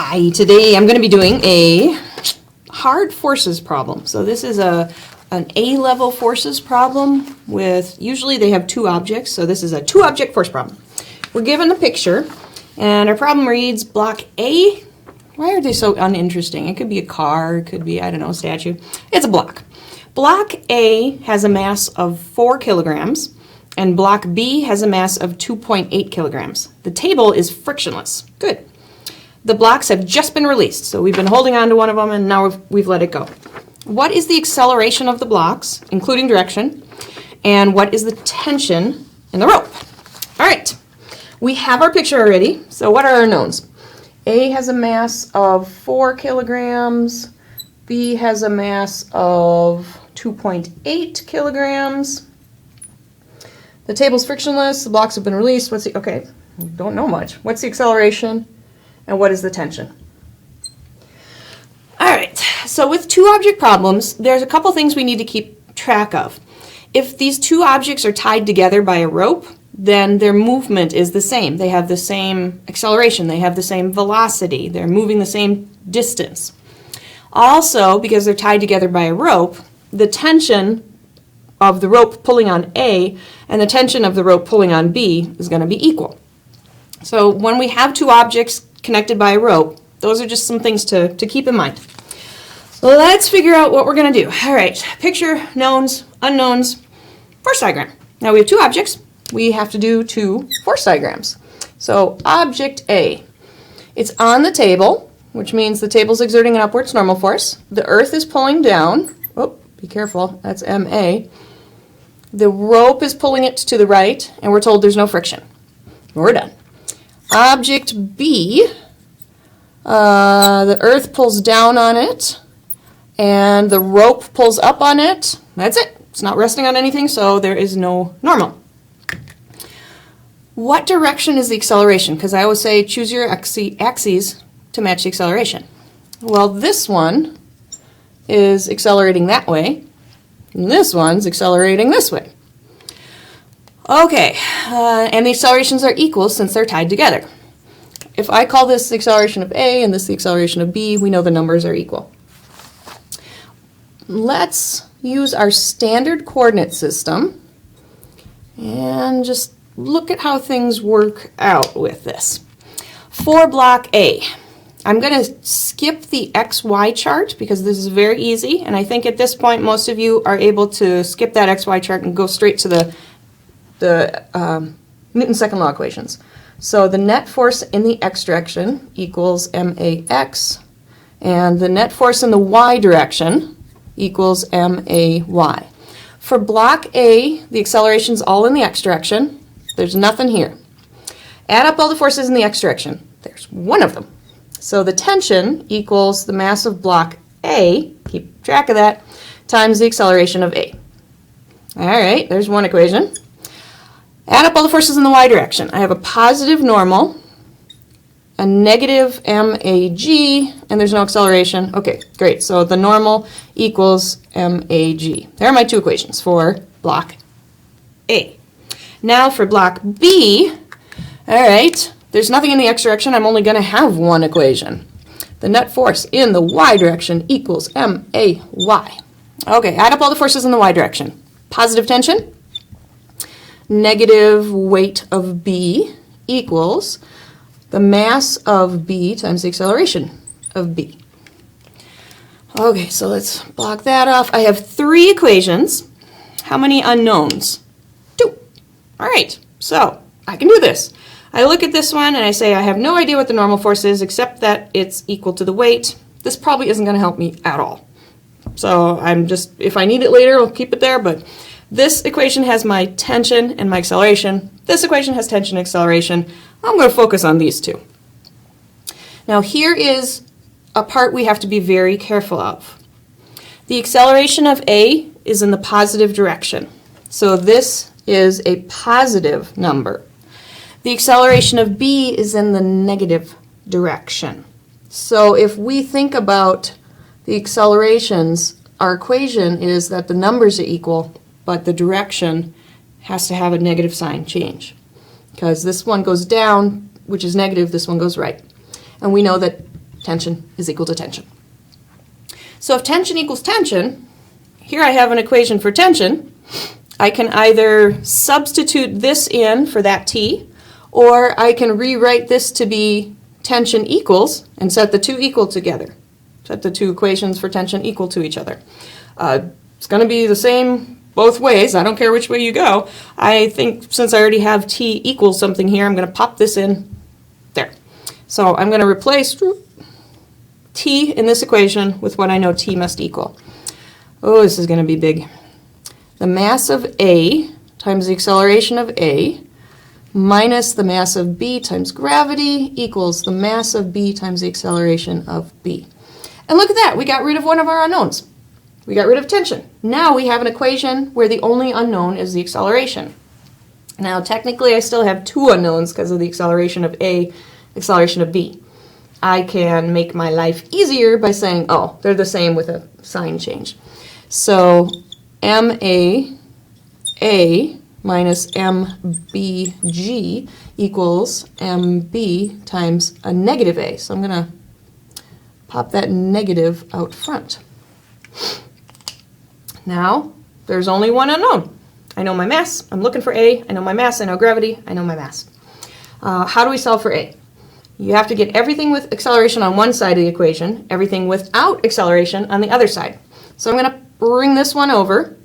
Hi, today I'm going to be doing a hard forces problem. So this is an A-level forces problem with, usually they have two objects, so this is a two-object force problem. We're given a picture, and our problem reads block A. Why are they so uninteresting? It could be a car, it could be, I don't know, a statue. It's a block. Block A has a mass of 4 kilograms, and block B has a mass of 2.8 kilograms. The table is frictionless. Good. The blocks have just been released, so we've been holding on to one of them and now we've let it go. What is the acceleration of the blocks, including direction, and what is the tension in the rope? All right, we have our picture already, so what are our knowns? A has a mass of 4 kilograms, B has a mass of 2.8 kilograms. The table's frictionless, the blocks have been released. Okay, don't know much. What's the acceleration? And what is the tension? All right, so with two object problems, there's a couple things we need to keep track of. If these two objects are tied together by a rope, then their movement is the same. They have the same acceleration, they have the same velocity, they're moving the same distance. Also, because they're tied together by a rope, the tension of the rope pulling on A and the tension of the rope pulling on B is going to be equal. So when we have two objects connected by a rope, those are just some things to keep in mind. Let's figure out what we're going to do. All right, picture, knowns, unknowns, force diagram. Now we have two objects. We have to do two force diagrams. So object A, it's on the table, which means the table's exerting an upwards normal force. The earth is pulling down. Oh, be careful, that's MA. The rope is pulling it to the right, and we're told there's no friction. We're done. Object B, the earth pulls down on it and the rope pulls up on it. That's it. It's not resting on anything, so there is no normal. What direction is the acceleration? Because I always say choose your axes to match the acceleration. Well, this one is accelerating that way, and this one's accelerating this way. Okay, and the accelerations are equal since they're tied together. If I call this the acceleration of A and this the acceleration of B, we know the numbers are equal. Let's use our standard coordinate system and just look at how things work out with this. For block A, I'm going to skip the XY chart because this is very easy, and I think at this point most of you are able to skip that XY chart and go straight to the Newton's second law equations. So the net force in the x direction equals max, and the net force in the y direction equals may. For block A, the acceleration's all in the x direction. There's nothing here. Add up all the forces in the x direction. There's one of them. So the tension equals the mass of block A, keep track of that, times the acceleration of A. All right, there's one equation. Add up all the forces in the y direction. I have a positive normal, a negative mag, and there's no acceleration. Okay, great. So the normal equals mag. There are my two equations for block A. Now for block B, all right, there's nothing in the x direction. I'm only going to have one equation. The net force in the y direction equals may. Okay, add up all the forces in the y direction. Positive tension, negative weight of B equals the mass of B times the acceleration of B. Okay, so let's block that off. I have three equations. How many unknowns? 2. All right, so I can do this. I look at this one and I say I have no idea what the normal force is except that it's equal to the weight. This probably isn't going to help me at all. So I'm just, if I need it later, I'll keep it there, but this equation has my tension and my acceleration. This equation has tension and acceleration. I'm going to focus on these two. Now here is a part we have to be very careful of. The acceleration of A is in the positive direction. So this is a positive number. The acceleration of B is in the negative direction. So if we think about the accelerations, our equation is that the numbers are equal, but the direction has to have a negative sign change. Because this one goes down, which is negative, this one goes right. And we know that tension is equal to tension. So if tension equals tension, here I have an equation for tension. I can either substitute this in for that T, or I can rewrite this to be tension equals and set the two equal together. Set the two equations for tension equal to each other. It's going to be the same both ways. I don't care which way you go. I think since I already have T equals something here, I'm going to pop this in there. So I'm going to replace T in this equation with what I know T must equal. Oh, this is going to be big. The mass of A times the acceleration of A minus the mass of B times gravity equals the mass of B times the acceleration of B. And look at that, we got rid of one of our unknowns. We got rid of tension. Now we have an equation where the only unknown is the acceleration. Now technically I still have two unknowns because of the acceleration of A, acceleration of B. I can make my life easier by saying, oh, they're the same with a sign change. So MA minus MBG equals MB times a negative A. So I'm going to pop that negative out front. Now, there's only one unknown. I know my mass, I'm looking for A, I know my mass, I know gravity, I know my mass. How do we solve for A? You have to get everything with acceleration on one side of the equation, everything without acceleration on the other side. So I'm going to bring this one over,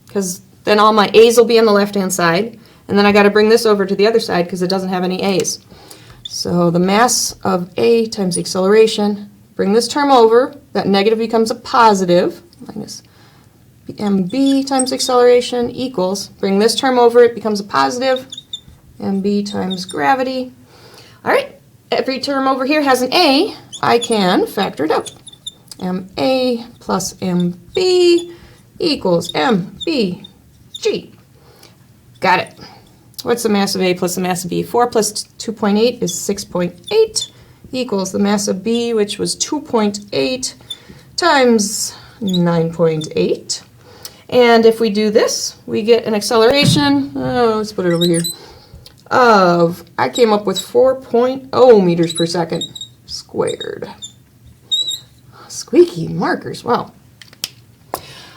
because then all my A's will be on the left-hand side, and then I got to bring this over to the other side because it doesn't have any A's. So the mass of A times the acceleration, bring this term over, that negative becomes a positive, minus mb times acceleration equals, bring this term over, it becomes a positive, mb times gravity. All right, every term over here has an A. I can factor it out. ma plus mb equals mbg. Got it. What's the mass of A plus the mass of B? 4 plus 2.8 is 6.8 equals the mass of B, which was 2.8 times 9.8. And if we do this, we get an acceleration, let's put it over here, of, I came up with 4.0 meters per second squared. Squeaky markers, wow.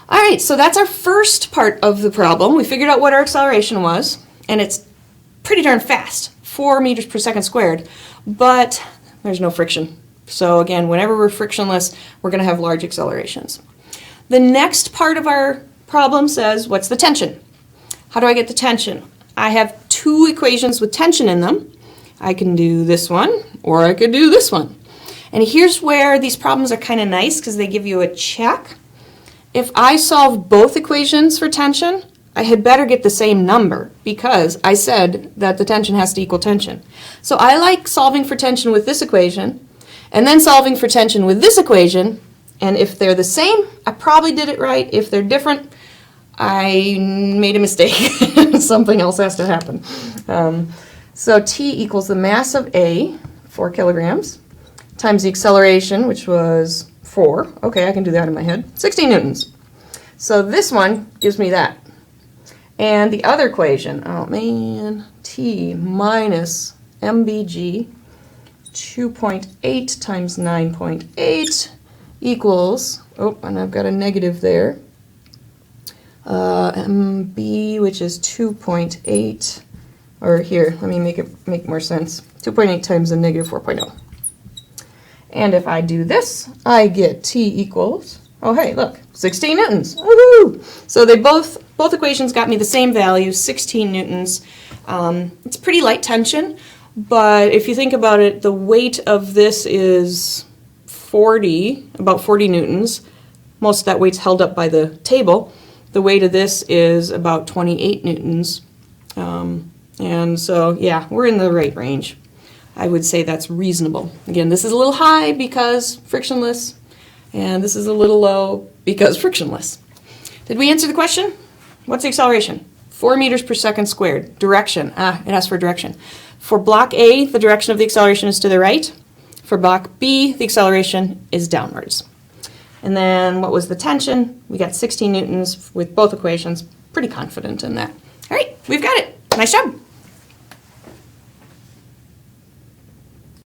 All right, so that's our first part of the problem. We figured out what our acceleration was, and it's pretty darn fast, 4 meters per second squared, but there's no friction. So again, whenever we're frictionless, we're going to have large accelerations. The next part of our problem says, what's the tension? How do I get the tension? I have two equations with tension in them. I can do this one, or I could do this one. And here's where these problems are kind of nice because they give you a check. If I solve both equations for tension, I had better get the same number because I said that the tension has to equal tension. So I like solving for tension with this equation and then solving for tension with this equation, and if they're the same, I probably did it right. If they're different, I made a mistake. Something else has to happen. So T equals the mass of A, 4 kilograms, times the acceleration, which was 4. Okay, I can do that in my head. 16 newtons. So this one gives me that. And the other equation, oh man, T minus MBG, 2.8 times 9.8 equals, oh, and I've got a negative there, MB, which is 2.8, or here, let me make more sense, 2.8 times a negative 4.0. And if I do this, I get T equals, oh hey, look, 16 newtons. Woohoo! So they both equations got me the same value, 16 newtons. It's pretty light tension, but if you think about it, the weight of this is about 40 newtons. Most of that weight's held up by the table. The weight of this is about 28 newtons. And so, yeah, we're in the right range. I would say that's reasonable. Again, this is a little high because frictionless, and this is a little low because frictionless. Did we answer the question? What's the acceleration? 4 meters per second squared. Direction. It asks for direction. For block A, the direction of the acceleration is to the right. For block B, the acceleration is downwards. And then what was the tension? We got 16 newtons with both equations. Pretty confident in that. All right, we've got it. Nice job.